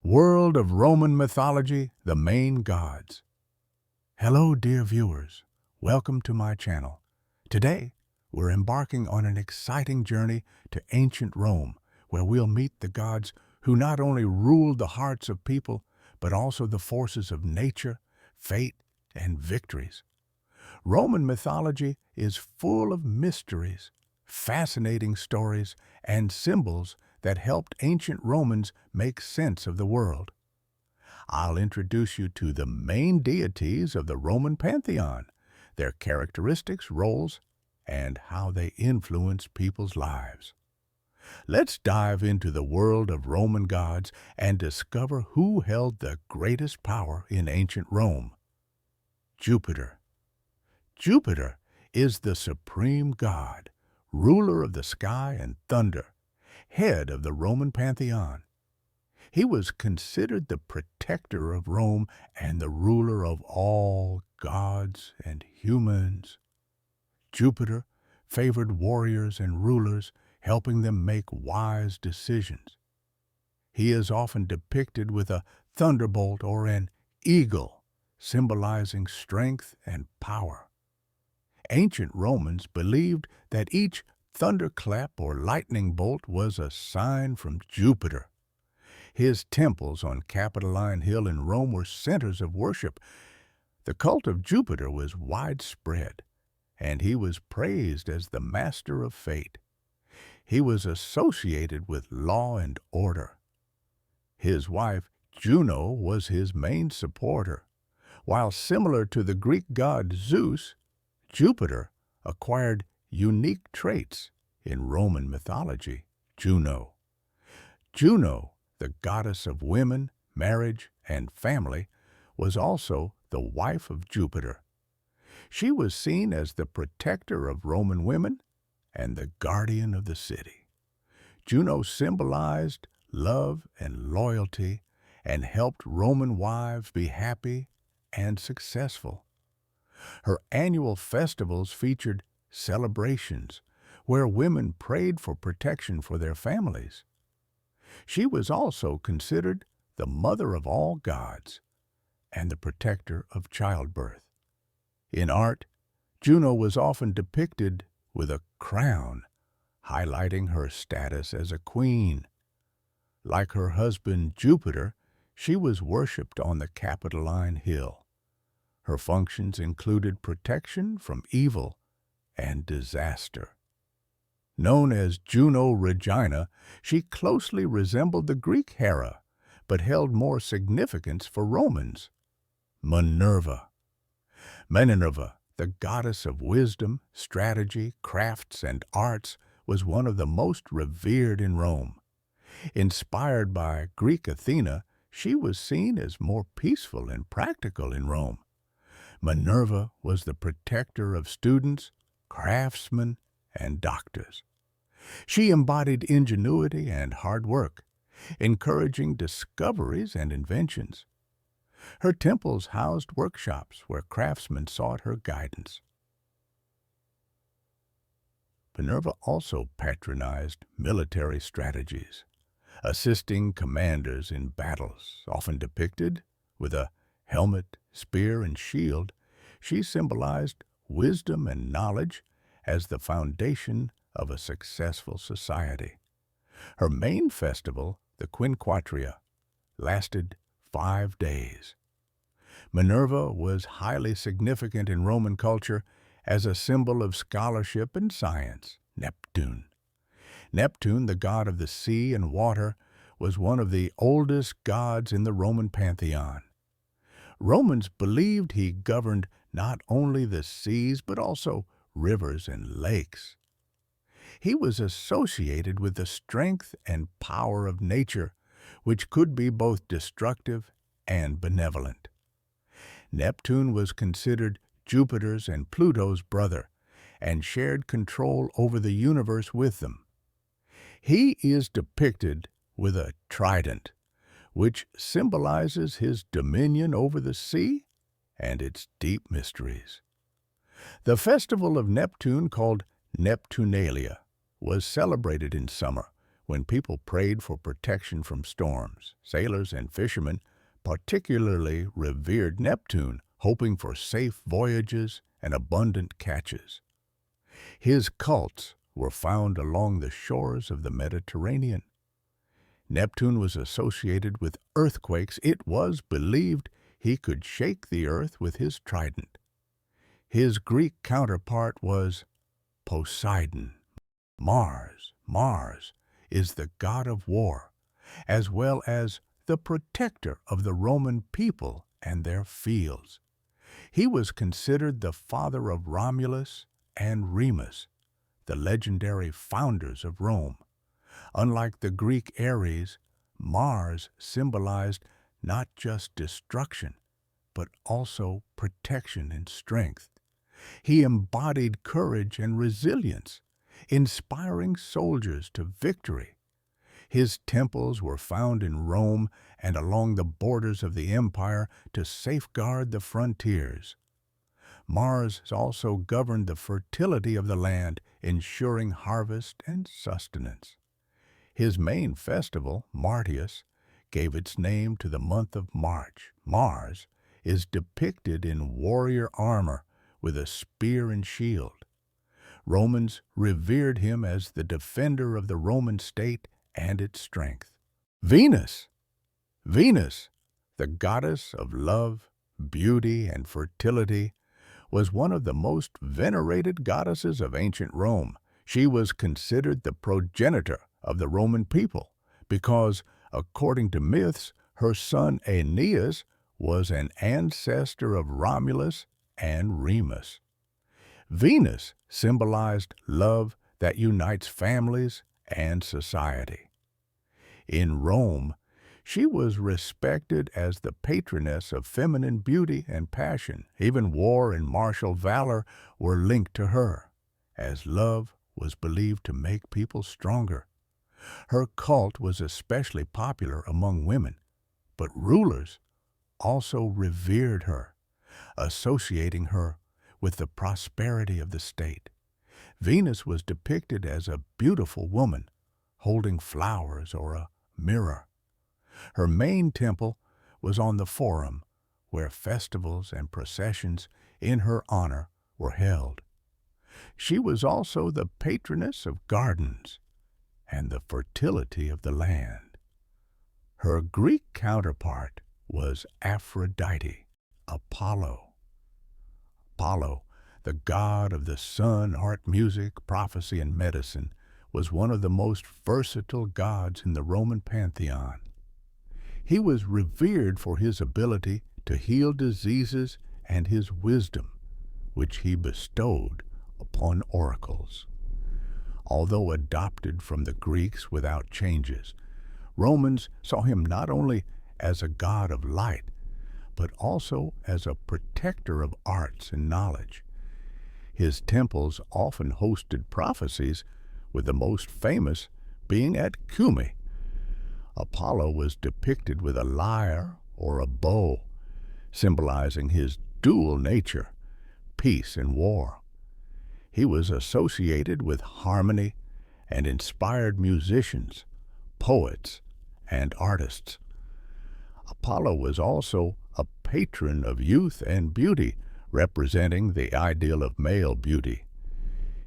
World of Roman Mythology, the Main Gods. Hello, dear viewers. Welcome to my channel. Today, we're embarking on an exciting journey to ancient Rome, where we'll meet the gods who not only ruled the hearts of people, but also the forces of nature, fate, and victories. Roman mythology is full of mysteries, fascinating stories, and symbols that helped ancient Romans make sense of the world. I'll introduce you to the main deities of the Roman pantheon, their characteristics, roles, and how they influence people's lives. Let's dive into the world of Roman gods and discover who held the greatest power in ancient Rome. Jupiter. Jupiter is the supreme god, ruler of the sky and thunder, head of the Roman pantheon. He was considered the protector of Rome and the ruler of all gods and humans. Jupiter favored warriors and rulers, helping them make wise decisions. He is often depicted with a thunderbolt or an eagle, symbolizing strength and power. Ancient Romans believed that each thunderclap or lightning bolt was a sign from Jupiter. His temples on Capitoline Hill in Rome were centers of worship. The cult of Jupiter was widespread, and he was praised as the master of fate. He was associated with law and order. His wife, Juno, was his main supporter. While similar to the Greek god Zeus, Jupiter acquired unique traits in Roman mythology. Juno, the goddess of women, marriage, and family, was also the wife of Jupiter. She was seen as the protector of Roman women and the guardian of the city. Juno symbolized love and loyalty and helped Roman wives be happy and successful. Her annual festivals featured celebrations where women prayed for protection for their families. She was also considered the mother of all gods and the protector of childbirth. In art, Juno was often depicted with a crown, highlighting her status as a queen. Like her husband Jupiter, she was worshipped on the Capitoline Hill. Her functions included protection from evil and disaster. Known as Juno Regina, she closely resembled the Greek Hera, but held more significance for Romans. Minerva, the goddess of wisdom, strategy, crafts, and arts, was one of the most revered in Rome. Inspired by Greek Athena, she was seen as more peaceful and practical in Rome. Minerva was the protector of students, craftsmen, and doctors. She embodied ingenuity and hard work, encouraging discoveries and inventions. Her temples housed workshops where craftsmen sought her guidance. Minerva also patronized military strategies, assisting commanders in battles, often depicted with a helmet, spear, and shield. She symbolized wisdom and knowledge as the foundation of a successful society. Her main festival, the Quinquatria, lasted 5 days. Minerva was highly significant in Roman culture as a symbol of scholarship and science. Neptune, the god of the sea and water, was one of the oldest gods in the Roman pantheon. Romans believed he governed not only the seas but also rivers and lakes. He was associated with the strength and power of nature, which could be both destructive and benevolent. Neptune was considered Jupiter's and Pluto's brother and shared control over the universe with them. He is depicted with a trident, which symbolizes his dominion over the sea and its deep mysteries. The festival of Neptune, called Neptunalia, was celebrated in summer, when people prayed for protection from storms. Sailors and fishermen particularly revered Neptune, hoping for safe voyages and abundant catches. His cults were found along the shores of the Mediterranean. Neptune was associated with earthquakes. It was believed he could shake the earth with his trident. His Greek counterpart was Poseidon. Mars is the god of war, as well as the protector of the Roman people and their fields. He was considered the father of Romulus and Remus, the legendary founders of Rome. Unlike the Greek Ares, Mars symbolized not just destruction, but also protection and strength. He embodied courage and resilience, inspiring soldiers to victory. His temples were found in Rome and along the borders of the empire to safeguard the frontiers. Mars also governed the fertility of the land, ensuring harvest and sustenance. His main festival, Martius, gave its name to the month of March. Mars is depicted in warrior armor with a spear and shield. Romans revered him as the defender of the Roman state and its strength. Venus, the goddess of love, beauty, and fertility, was one of the most venerated goddesses of ancient Rome. She was considered the progenitor of the Roman people because, according to myths, her son Aeneas was an ancestor of Romulus and Remus. Venus symbolized love that unites families and society. In Rome, she was respected as the patroness of feminine beauty and passion. Even war and martial valor were linked to her, as love was believed to make people stronger. Her cult was especially popular among women, but rulers also revered her, associating her with the prosperity of the state. Venus was depicted as a beautiful woman holding flowers or a mirror. Her main temple was on the Forum, where festivals and processions in her honor were held. She was also the patroness of gardens and the fertility of the land. Her Greek counterpart was Aphrodite, Apollo, the god of the sun, art, music, prophecy, and medicine, was one of the most versatile gods in the Roman pantheon. He was revered for his ability to heal diseases and his wisdom, which he bestowed upon oracles. Although adopted from the Greeks without changes, Romans saw him not only as a god of light, but also as a protector of arts and knowledge. His temples often hosted prophecies, with the most famous being at Cumae. Apollo was depicted with a lyre or a bow, symbolizing his dual nature, peace and war. He was associated with harmony and inspired musicians, poets, and artists. Apollo was also a patron of youth and beauty, representing the ideal of male beauty.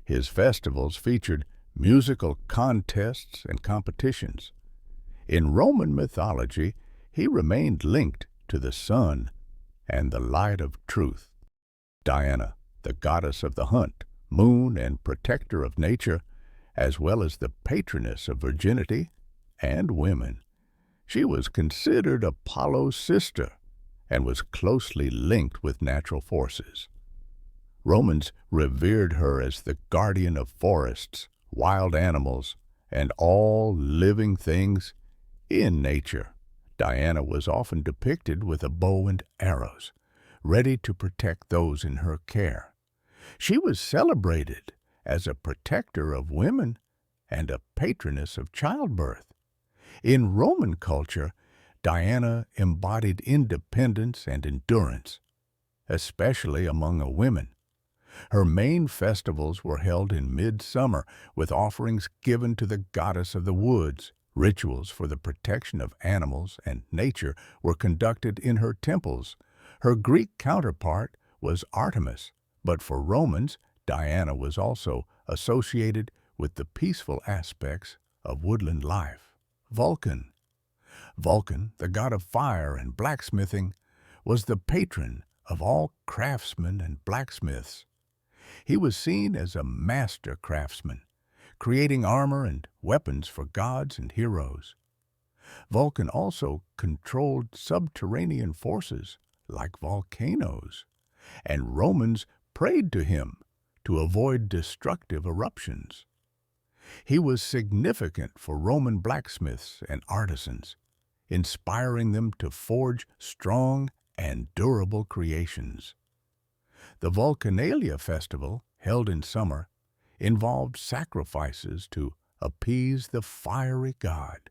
His festivals featured musical contests and competitions. In Roman mythology, he remained linked to the sun and the light of truth. Diana, the goddess of the hunt, moon, and protector of nature, as well as the patroness of virginity and women. She was considered Apollo's sister and was closely linked with natural forces. Romans revered her as the guardian of forests, wild animals, and all living things in nature. Diana was often depicted with a bow and arrows, ready to protect those in her care. She was celebrated as a protector of women and a patroness of childbirth. In Roman culture, Diana embodied independence and endurance, especially among women. Her main festivals were held in midsummer, with offerings given to the goddess of the woods. Rituals for the protection of animals and nature were conducted in her temples. Her Greek counterpart was Artemis, but for Romans, Diana was also associated with the peaceful aspects of woodland life. Vulcan. Vulcan, the god of fire and blacksmithing, was the patron of all craftsmen and blacksmiths. He was seen as a master craftsman, creating armor and weapons for gods and heroes. Vulcan also controlled subterranean forces like volcanoes, and Romans prayed to him to avoid destructive eruptions. He was significant for Roman blacksmiths and artisans, inspiring them to forge strong and durable creations. The Vulcanalia festival, held in summer, involved sacrifices to appease the fiery god.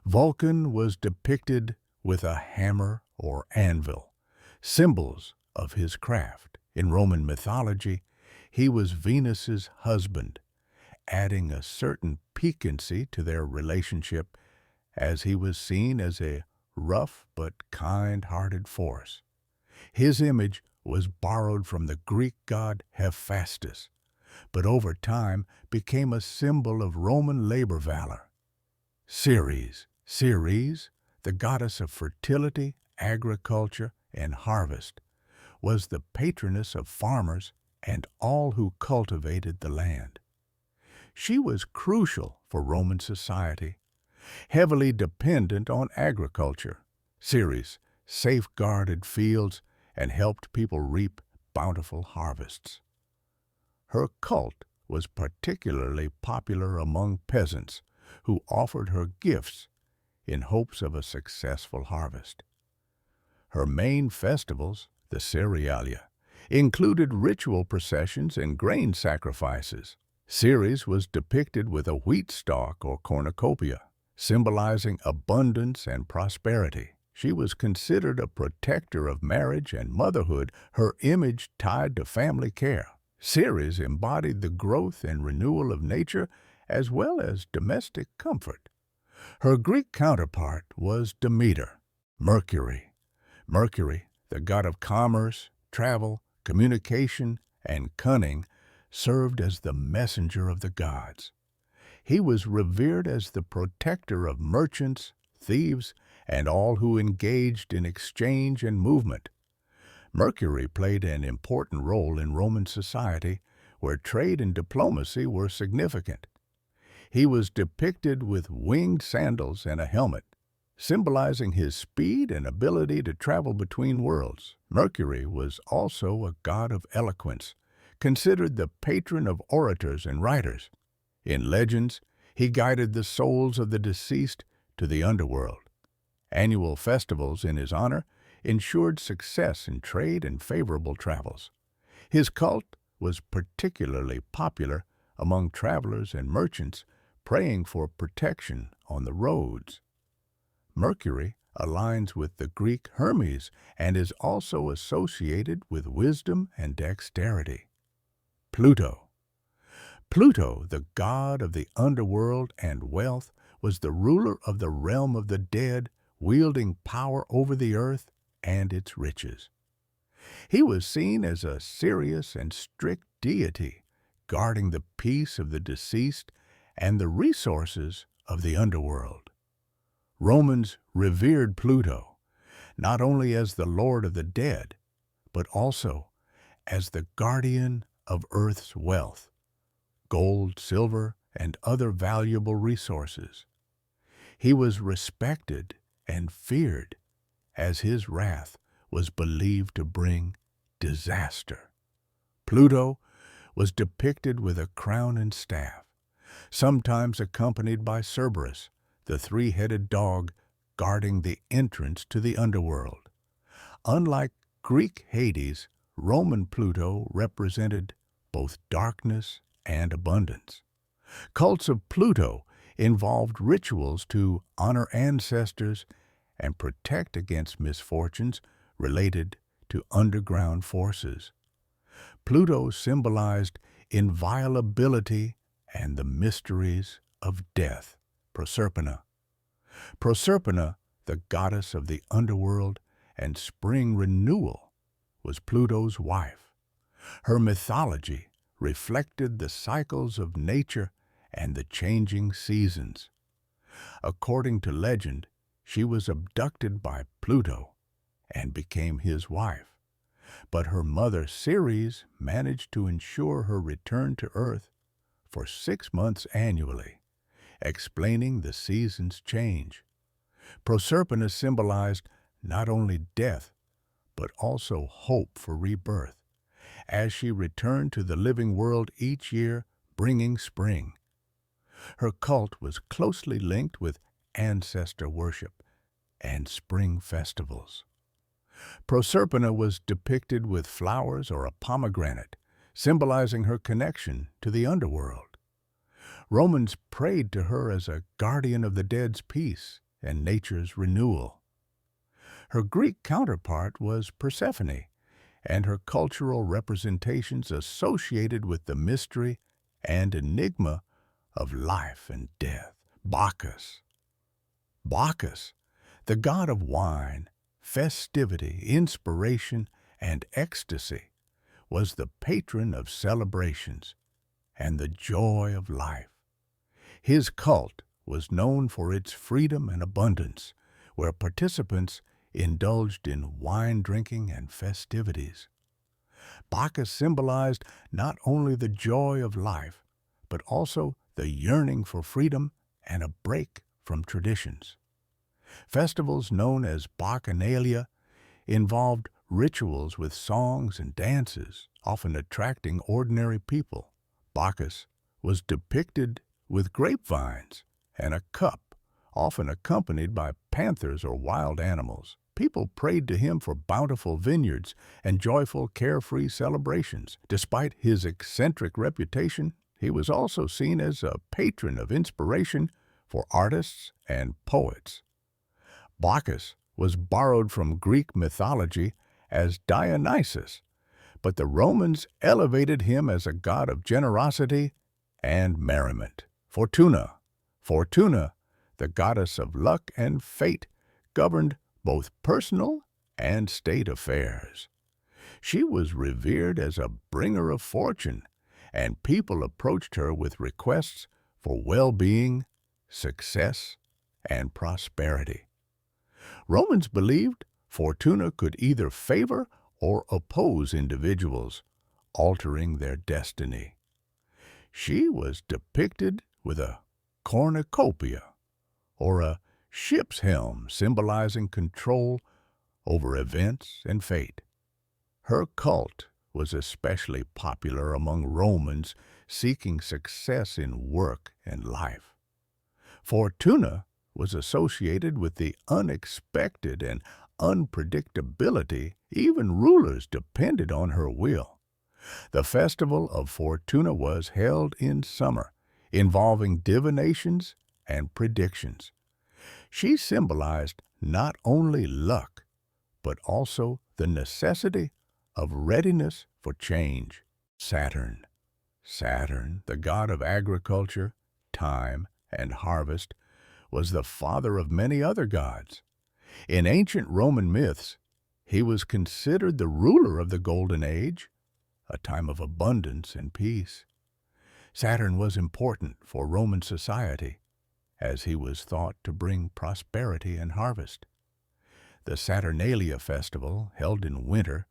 Vulcan was depicted with a hammer or anvil, symbols of his craft. In Roman mythology, he was Venus's husband, adding a certain piquancy to their relationship, as he was seen as a rough but kind-hearted force. His image was borrowed from the Greek god Hephaestus, but over time became a symbol of Roman labor valor. Ceres. Ceres, the goddess of fertility, agriculture, and harvest, was the patroness of farmers and all who cultivated the land. She was crucial for Roman society, heavily dependent on agriculture. Ceres safeguarded fields and helped people reap bountiful harvests. Her cult was particularly popular among peasants who offered her gifts in hopes of a successful harvest. Her main festivals, the Cerealia, included ritual processions and grain sacrifices. Ceres was depicted with a wheat stalk or cornucopia, symbolizing abundance and prosperity. She was considered a protector of marriage and motherhood, her image tied to family care. Ceres embodied the growth and renewal of nature as well as domestic comfort. Her Greek counterpart was Demeter. Mercury. Mercury, the god of commerce, travel, communication, and cunning, served as the messenger of the gods. He was revered as the protector of merchants, thieves, and all who engaged in exchange and movement. Mercury played an important role in Roman society, where trade and diplomacy were significant. He was depicted with winged sandals and a helmet, symbolizing his speed and ability to travel between worlds. Mercury was also a god of eloquence, considered the patron of orators and writers. In legends, he guided the souls of the deceased to the underworld. Annual festivals in his honor ensured success in trade and favorable travels. His cult was particularly popular among travelers and merchants praying for protection on the roads. Mercury aligns with the Greek Hermes and is also associated with wisdom and dexterity. Pluto. Pluto, the god of the underworld and wealth, was the ruler of the realm of the dead, wielding power over the earth and its riches. He was seen as a serious and strict deity, guarding the peace of the deceased and the resources of the underworld. Romans revered Pluto, not only as the lord of the dead, but also as the guardian of Earth's wealth, gold, silver, and other valuable resources. He was respected and feared, as his wrath was believed to bring disaster. Pluto was depicted with a crown and staff, sometimes accompanied by Cerberus, the three-headed dog guarding the entrance to the underworld. Unlike Greek Hades, Roman Pluto represented both darkness and abundance. Cults of Pluto involved rituals to honor ancestors and protect against misfortunes related to underground forces. Pluto symbolized inviolability and the mysteries of death. Proserpina, the goddess of the underworld and spring renewal, was Pluto's wife. Her mythology reflected the cycles of nature and the changing seasons. According to legend, she was abducted by Pluto and became his wife. But her mother Ceres managed to ensure her return to Earth for 6 months annually, explaining the seasons' change. Proserpina symbolized not only death, but also hope for rebirth, as she returned to the living world each year, bringing spring. Her cult was closely linked with ancestor worship and spring festivals. Proserpina was depicted with flowers or a pomegranate, symbolizing her connection to the underworld. Romans prayed to her as a guardian of the dead's peace and nature's renewal. Her Greek counterpart was Persephone, and her cultural representations associated with the mystery and enigma of life and death. Bacchus, the god of wine, festivity, inspiration, and ecstasy, was the patron of celebrations and the joy of life. His cult was known for its freedom and abundance, where participants indulged in wine drinking and festivities. Bacchus symbolized not only the joy of life, but also the yearning for freedom and a break from traditions. Festivals known as Bacchanalia involved rituals with songs and dances, often attracting ordinary people. Bacchus was depicted with grapevines and a cup, often accompanied by panthers or wild animals. People prayed to him for bountiful vineyards and joyful, carefree celebrations. Despite his eccentric reputation, he was also seen as a patron of inspiration for artists and poets. Bacchus was borrowed from Greek mythology as Dionysus, but the Romans elevated him as a god of generosity and merriment. Fortuna, the goddess of luck and fate, governed both personal and state affairs. She was revered as a bringer of fortune, and people approached her with requests for well-being, success, and prosperity. Romans believed Fortuna could either favor or oppose individuals, altering their destiny. She was depicted with a cornucopia, or a ship's helm, symbolizing control over events and fate. Her cult was especially popular among Romans seeking success in work and life. Fortuna was associated with the unexpected and unpredictability. Even rulers depended on her will. The festival of Fortuna was held in summer, involving divinations and predictions. She symbolized not only luck, but also the necessity of readiness for change. Saturn, the god of agriculture, time, and harvest, was the father of many other gods. In ancient Roman myths, he was considered the ruler of the Golden Age, a time of abundance and peace. Saturn was important for Roman society, as he was thought to bring prosperity and harvest. The Saturnalia festival, held in winter,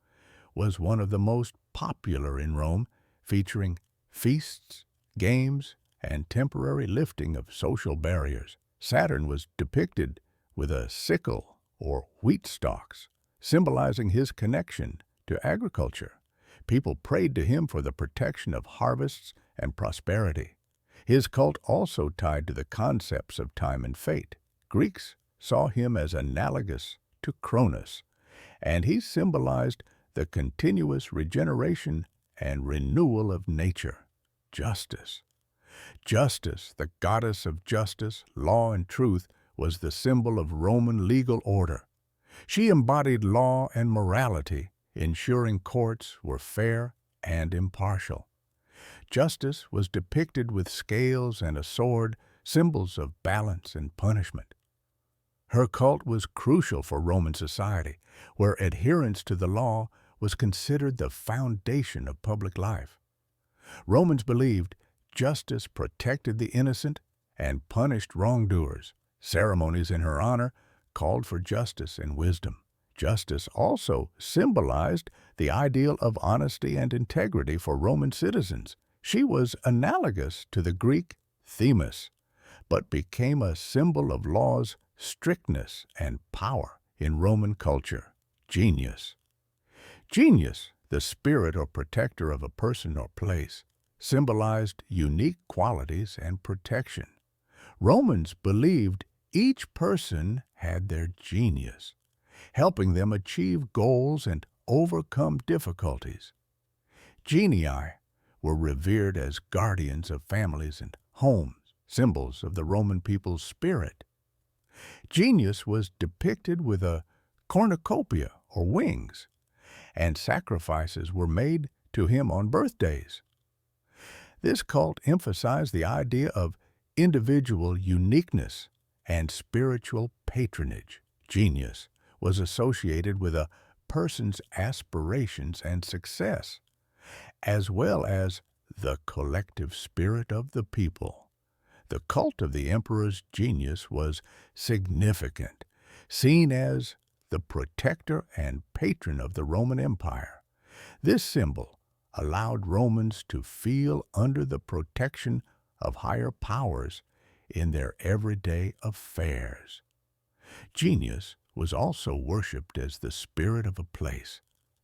was one of the most popular in Rome, featuring feasts, games, and temporary lifting of social barriers. Saturn was depicted with a sickle or wheat stalks, symbolizing his connection to agriculture. People prayed to him for the protection of harvests and prosperity. His cult also tied to the concepts of time and fate. Greeks saw him as analogous to Cronus, and he symbolized the continuous regeneration and renewal of nature. Justice, the goddess of justice, law, and truth, was the symbol of Roman legal order. She embodied law and morality, ensuring courts were fair and impartial. Justice was depicted with scales and a sword, symbols of balance and punishment. Her cult was crucial for Roman society, where adherence to the law was considered the foundation of public life. Romans believed justice protected the innocent and punished wrongdoers. Ceremonies in her honor called for justice and wisdom. Justice also symbolized the ideal of honesty and integrity for Roman citizens. She was analogous to the Greek Themis, but became a symbol of law's strictness and power in Roman culture. Genius. Genius, the spirit or protector of a person or place, symbolized unique qualities and protection. Romans believed each person had their genius, helping them achieve goals and overcome difficulties. Genii were revered as guardians of families and homes, symbols of the Roman people's spirit. Genius was depicted with a cornucopia or wings, and sacrifices were made to him on birthdays. This cult emphasized the idea of individual uniqueness and spiritual patronage. Genius was associated with a person's aspirations and success, as well as the collective spirit of the people. The cult of the emperor's genius was significant, seen as the protector and patron of the Roman Empire. This symbol allowed Romans to feel under the protection of higher powers in their everyday affairs. Genius was also worshipped as the spirit of a place,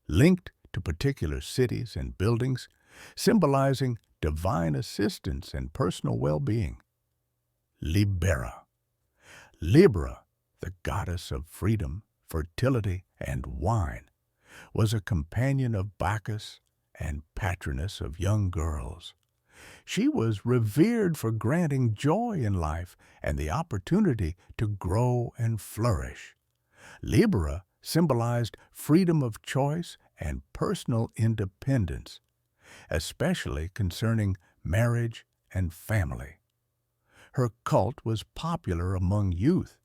linked to particular cities and buildings, symbolizing divine assistance and personal well-being. Libera. Libra, the goddess of freedom, fertility, and wine, was a companion of Bacchus and patroness of young girls. She was revered for granting joy in life and the opportunity to grow and flourish. Libra symbolized freedom of choice and personal independence, especially concerning marriage and family. Her cult was popular among youth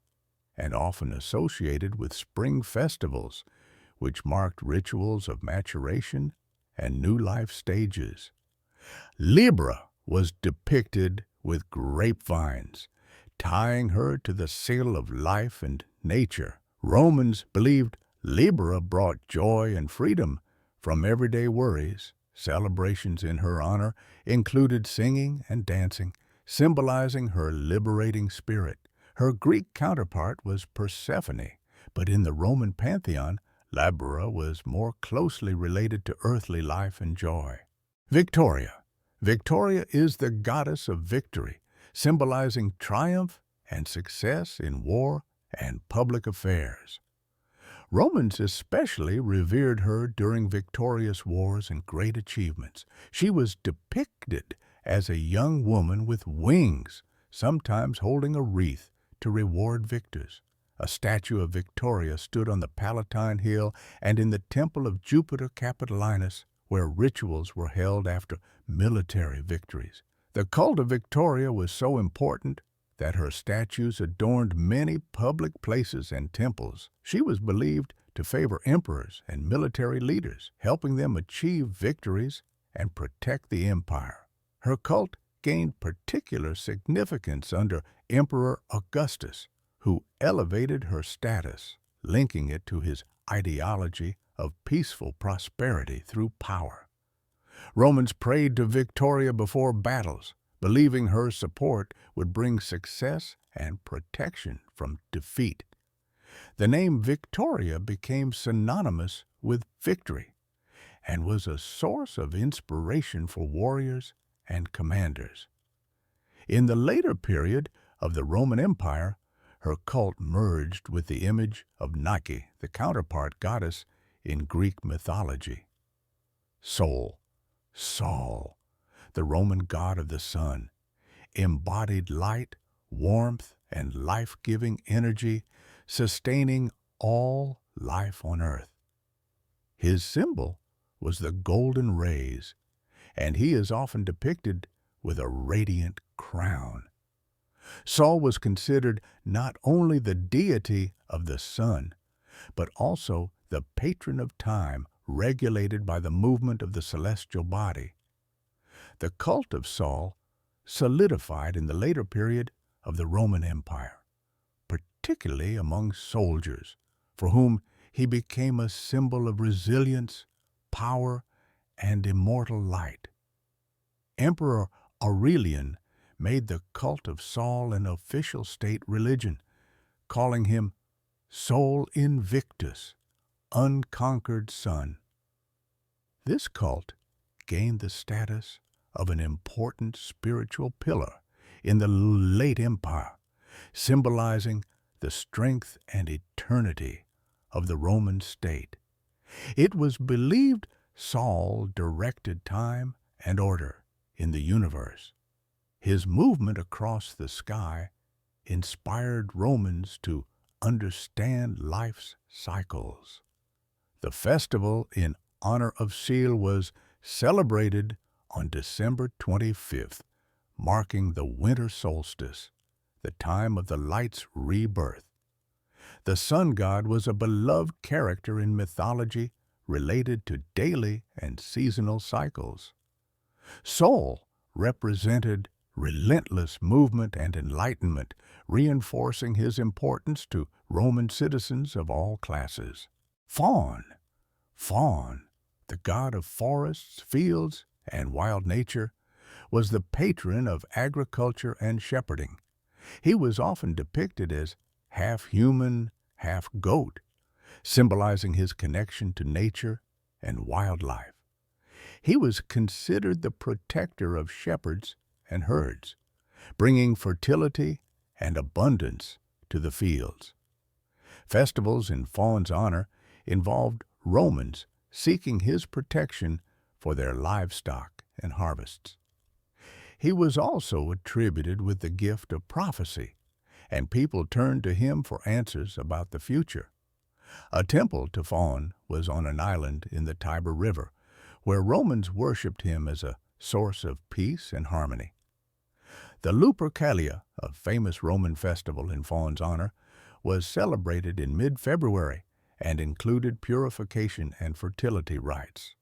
and often associated with spring festivals, which marked rituals of maturation and new life stages. Libra was depicted with grapevines, tying her to the seal of life and nature. Romans believed Libra brought joy and freedom from everyday worries. Celebrations in her honor included singing and dancing, symbolizing her liberating spirit. Her Greek counterpart was Persephone, but in the Roman pantheon, Libra was more closely related to earthly life and joy. Victoria. Victoria is the goddess of victory, symbolizing triumph and success in war and public affairs. Romans especially revered her during victorious wars and great achievements. She was depicted as a young woman with wings, sometimes holding a wreath to reward victors. A statue of Victoria stood on the Palatine Hill and in the temple of Jupiter Capitolinus, where rituals were held after military victories. The cult of Victoria was so important that her statues adorned many public places and temples. She was believed to favor emperors and military leaders, helping them achieve victories and protect the empire. Her cult gained particular significance under Emperor Augustus, who elevated her status, linking it to his ideology of peaceful prosperity through power. Romans prayed to Victoria before battles, believing her support would bring success and protection from defeat. The name Victoria became synonymous with victory and was a source of inspiration for warriors and commanders. In the later period of the Roman Empire, her cult merged with the image of Nike, the counterpart goddess in Greek mythology. Sol, the Roman god of the sun, embodied light, warmth, and life-giving energy, sustaining all life on earth. His symbol was the golden rays, and he is often depicted with a radiant crown. Sol was considered not only the deity of the sun, but also the patron of time, regulated by the movement of the celestial body. The cult of Sol solidified in the later period of the Roman Empire, particularly among soldiers, for whom he became a symbol of resilience, power, and immortal light. Emperor Aurelian made the cult of Sol an official state religion, calling him Sol Invictus, unconquered sun. This cult gained the status of an important spiritual pillar in the late empire, symbolizing the strength and eternity of the Roman state. It was believed Sol directed time and order in the universe. His movement across the sky inspired Romans to understand life's cycles. The festival in honor of Sol was celebrated on December 25th, marking the winter solstice, the time of the light's rebirth. The sun god was a beloved character in mythology related to daily and seasonal cycles. Sol represented relentless movement and enlightenment, reinforcing his importance to Roman citizens of all classes. Faun, the god of forests, fields, and wild nature, was the patron of agriculture and shepherding. He was often depicted as half human, half goat, symbolizing his connection to nature and wildlife. He was considered the protector of shepherds and herds, bringing fertility and abundance to the fields. Festivals in Faun's honor involved Romans seeking his protection for their livestock and harvests. He was also attributed with the gift of prophecy, and people turned to him for answers about the future. A temple to Faun was on an island in the Tiber River, where Romans worshipped him as a source of peace and harmony. The Lupercalia, a famous Roman festival in Faun's honor, was celebrated in mid-February and included purification and fertility rites.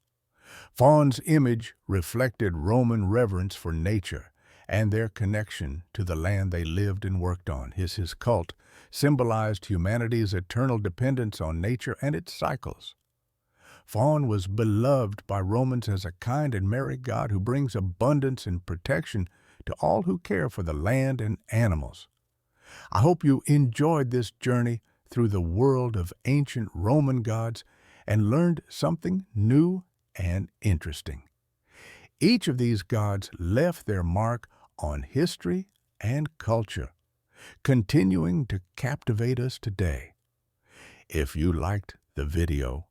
Faun's image reflected Roman reverence for nature and their connection to the land they lived and worked on. His cult symbolized humanity's eternal dependence on nature and its cycles. Faun was beloved by Romans as a kind and merry god who brings abundance and protection to all who care for the land and animals. I hope you enjoyed this journey through the world of ancient Roman gods and learned something new and interesting. Each of these gods left their mark on history and culture, continuing to captivate us today. If you liked the video,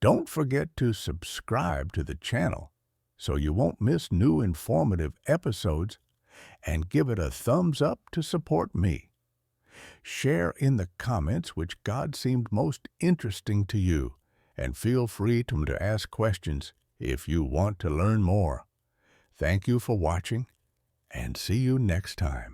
don't forget to subscribe to the channel so you won't miss new informative episodes, and give it a thumbs up to support me. Share in the comments which god seemed most interesting to you, and feel free to ask questions if you want to learn more. Thank you for watching, and see you next time.